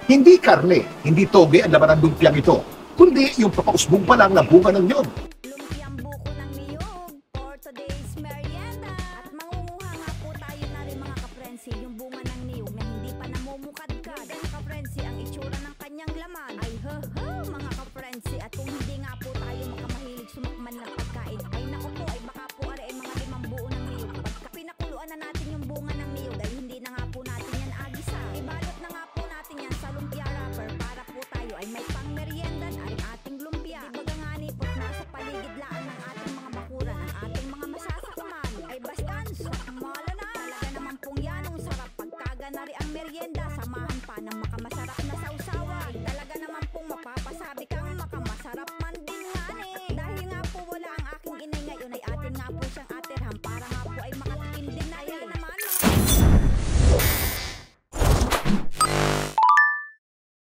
Hindi karne, hindi toge ang laman ng lumpiang ito, kundi yung papausbong pa lang na bunga ng niyog. Lumpiang buko ng niyog for today's merienda. At mangunguha nga po tayo na rin mga kaprensi, yung bunga ng niyog na hindi pa namumukadkad. Mga kaprensi, ang itsura ng kanyang laman ay mga kaprensi. At kung hindi nga po tayo makamahilig sumakman ng pagkain, ay naku po, ay baka po ay mga 5 buo ng niyog. Pagka pinakuluan na natin yung bunga ng niyog, ay hindi na nga po natin yan agisa. Ibalot na nga po natin yan sa lumpia wrapper para po tayo ay may pangmeriendan ay ating lumpia. Di baga nga ni po't nasa paligid laan ng ating mga bakuran, ang ating mga masasakman ay bastan sakmala na. Talaga naman pong yan ang sarap pagkaga na rin ang merienda, samahan pa ng makamasarap na sausaw.